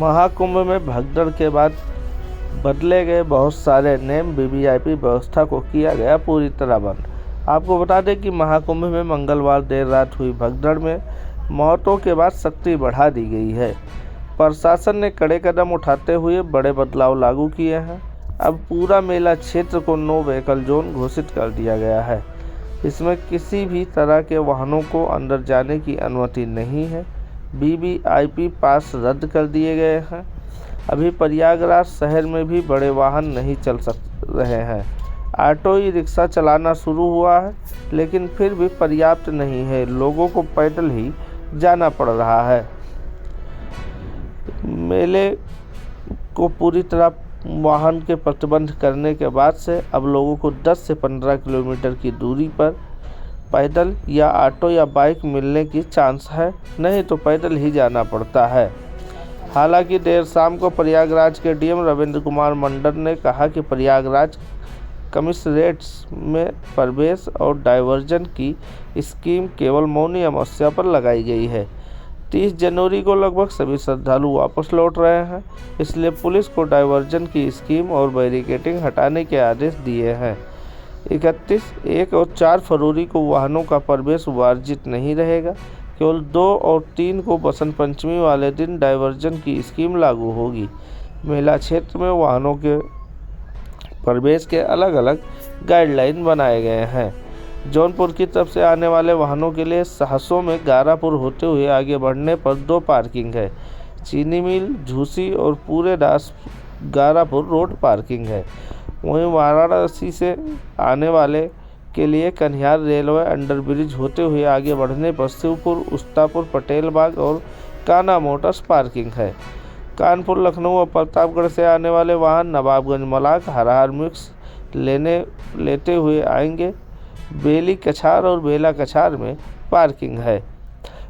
महाकुंभ में भगदड़ के बाद बदले गए बहुत सारे नियम, वीवीआईपी व्यवस्था को किया गया पूरी तरह बंद। आपको बता दें कि महाकुंभ में मंगलवार देर रात हुई भगदड़ में मौतों के बाद सख्ती बढ़ा दी गई है। प्रशासन ने कड़े कदम उठाते हुए बड़े बदलाव लागू किए हैं। अब पूरा मेला क्षेत्र को नो व्हीकल जोन घोषित कर दिया गया है। इसमें किसी भी तरह के वाहनों को अंदर जाने की अनुमति नहीं है। वीवीआईपी पास रद्द कर दिए गए हैं। अभी प्रयागराज शहर में भी बड़े वाहन नहीं चल रहे हैं। ऑटो ई रिक्शा चलाना शुरू हुआ है, लेकिन फिर भी पर्याप्त नहीं है। लोगों को पैदल ही जाना पड़ रहा है। मेले को पूरी तरह वाहन के प्रतिबंध करने के बाद से अब लोगों को 10 से 15 किलोमीटर की दूरी पर पैदल या ऑटो या बाइक मिलने की चांस है, नहीं तो पैदल ही जाना पड़ता है। हालांकि देर शाम को प्रयागराज के डीएम रविंद्र कुमार मंडल ने कहा कि प्रयागराज कमिश्नरेट्स में प्रवेश और डायवर्जन की स्कीम केवल मौनी अमावस्या पर लगाई गई है। 30 जनवरी को लगभग सभी श्रद्धालु वापस लौट रहे हैं, इसलिए पुलिस को डायवर्जन की स्कीम और बैरिकेडिंग हटाने के आदेश दिए हैं। 31, 1 और 4 फरवरी को वाहनों का प्रवेश वर्जित नहीं रहेगा। केवल 2 और 3 को बसंत पंचमी वाले दिन डायवर्जन की स्कीम लागू होगी। मेला क्षेत्र में वाहनों के प्रवेश के अलग अलग गाइडलाइन बनाए गए हैं। जौनपुर की तरफ से आने वाले वाहनों के लिए सहसों में गारापुर होते हुए आगे बढ़ने पर 2 पार्किंग है। चीनी मिल, झूसी और पूरे दास गारापुर रोड पार्किंग है। वहीं वाराणसी से आने वाले के लिए कन्हार रेलवे अंडरब्रिज होते हुए आगे बढ़ने पर शिवपुर, उस्तापुर, पटेल बाग और कान्हा मोटर्स पार्किंग है। कानपुर, लखनऊ और प्रतापगढ़ से आने वाले वाहन नवाबगंज, मलाक, हरहार मिक्स लेते हुए आएंगे। बेली कछार और बेला कछार में पार्किंग है।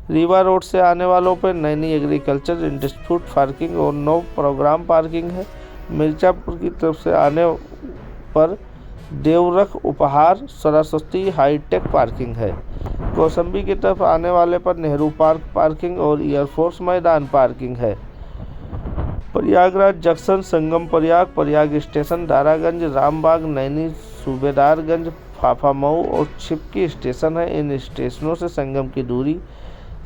रीवा रोड से आने वालों पर नैनी एग्रीकल्चर इंस्टीट्यूट पार्किंग और नो प्रोग्राम पार्किंग है। मिर्जापुर की तरफ से आने पर देवरख, उपहार, सरस्वती हाईटेक पार्किंग है। कौसंबी की तरफ आने वाले पर नेहरू पार्क पार्किंग और एयरफोर्स मैदान पार्किंग है। प्रयागराज जंक्शन, संगम प्रयाग स्टेशन, दारागंज, रामबाग, नैनी, सूबेदारगंज, फाफामऊ और छिपकी स्टेशन है। इन स्टेशनों से संगम की दूरी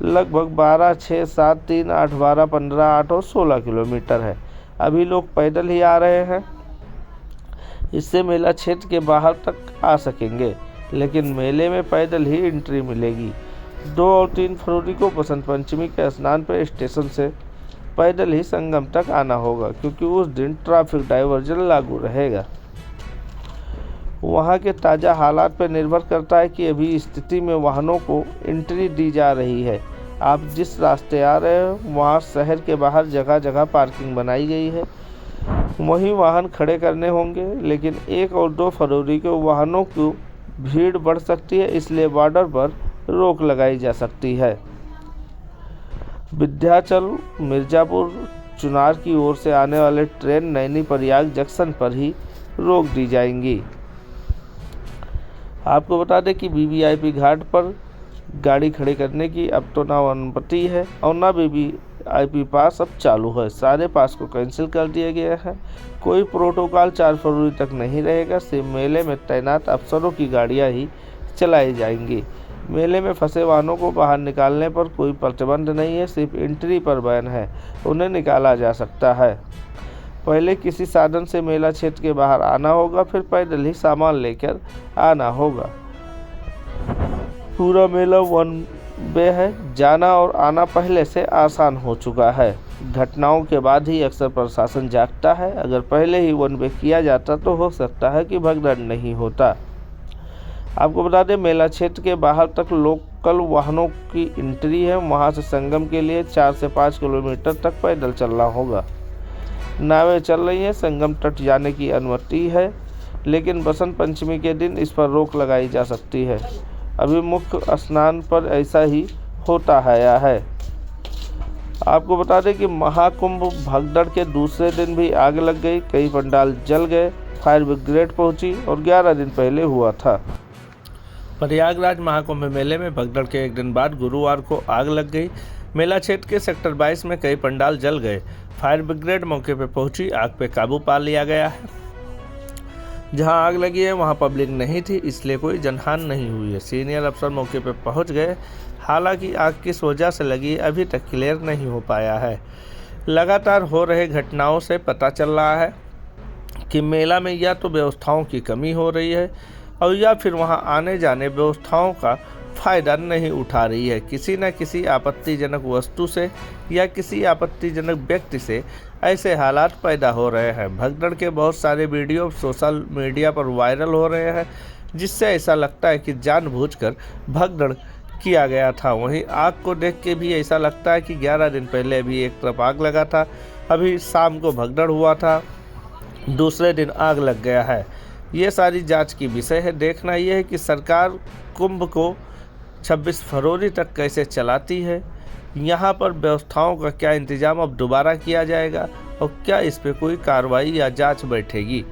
लगभग 12, 6, 7, 3, 8, 12, 15, 8 और 16 किलोमीटर है। अभी लोग पैदल ही आ रहे हैं। इससे मेला क्षेत्र के बाहर तक आ सकेंगे, लेकिन मेले में पैदल ही एंट्री मिलेगी। 2 और 3 फरवरी को बसंत पंचमी के स्नान पर स्टेशन से पैदल ही संगम तक आना होगा, क्योंकि उस दिन ट्रैफिक डायवर्जन लागू रहेगा। वहां के ताज़ा हालात पर निर्भर करता है कि अभी स्थिति में वाहनों को एंट्री दी जा रही है। आप जिस रास्ते आ रहे हो वहां शहर के बाहर जगह जगह पार्किंग बनाई गई है, वहीं वाहन खड़े करने होंगे। लेकिन 1 और 2 फरवरी को वाहनों की भीड़ बढ़ सकती है, इसलिए बॉर्डर पर रोक लगाई जा सकती है। विंध्याचल, मिर्जापुर, चुनार की ओर से आने वाले ट्रेन नैनी प्रयाग जंक्शन पर ही रोक दी जाएंगी। आपको बता दें कि वीवीआईपी घाट पर गाड़ी खड़ी करने की अब तो ना अनुमति है और ना वीवीआईपी पास अब चालू है। सारे पास को कैंसिल कर दिया गया है। कोई प्रोटोकॉल 4 फरवरी तक नहीं रहेगा। सिर्फ मेले में तैनात अफसरों की गाड़ियां ही चलाई जाएंगी। मेले में फंसे वाहनों को बाहर निकालने पर कोई प्रतिबंध नहीं है, सिर्फ एंट्री पर बैन है, उन्हें निकाला जा सकता है। पहले किसी साधन से मेला क्षेत्र के बाहर आना होगा, फिर पैदल ही सामान लेकर आना होगा। पूरा मेला वन वे है। जाना और आना पहले से आसान हो चुका है। घटनाओं के बाद ही अक्सर प्रशासन जागता है। अगर पहले ही वन वे किया जाता तो हो सकता है कि भगदड़ नहीं होता। आपको बता दें, मेला क्षेत्र के बाहर तक लोकल वाहनों की एंट्री है। वहां से संगम के लिए 4 से 5 किलोमीटर तक पैदल चलना होगा। नावें चल रही हैं। संगम तट जाने की अनुमति है, लेकिन बसंत पंचमी के दिन इस पर रोक लगाई जा सकती है। अभी मुख्य स्नान पर ऐसा ही होता आया है। आपको बता दें कि महाकुंभ भगदड़ के दूसरे दिन भी आग लग गई। कई पंडाल जल गए। फायर ब्रिगेड पहुंची और 11 दिन पहले हुआ था। प्रयागराज महाकुंभ मेले में भगदड़ के एक दिन बाद गुरुवार को आग लग गई। मेला क्षेत्र के सेक्टर 22 में कई पंडाल जल गए। फायर ब्रिगेड मौके पर पहुंची, आग पे काबू पा लिया गया है। जहां आग लगी है वहां पब्लिक नहीं थी, इसलिए कोई जनहानि नहीं हुई है। सीनियर अफसर मौके पर पहुंच गए। हालांकि आग किस वजह से लगी अभी तक क्लियर नहीं हो पाया है। लगातार हो रहे घटनाओं से पता चल रहा है कि मेला में या तो व्यवस्थाओं की कमी हो रही है और या फिर वहां आने जाने व्यवस्थाओं का फ़ायदा नहीं उठा रही है। किसी न किसी आपत्तिजनक वस्तु से या किसी आपत्तिजनक व्यक्ति से ऐसे हालात पैदा हो रहे हैं। भगदड़ के बहुत सारे वीडियो सोशल मीडिया पर वायरल हो रहे हैं, जिससे ऐसा लगता है कि जानबूझकर भगदड़ किया गया था। वहीं आग को देख के भी ऐसा लगता है कि 11 दिन पहले भी एक तरफ आग लगा था, अभी शाम को भगदड़ हुआ था, दूसरे दिन आग लग गया है। ये सारी जांच की विषय है। देखना यह है कि सरकार कुंभ को 26 फरवरी तक कैसे चलाती है। यहाँ पर व्यवस्थाओं का क्या इंतजाम अब दोबारा किया जाएगा और क्या इस पर कोई कार्रवाई या जांच बैठेगी।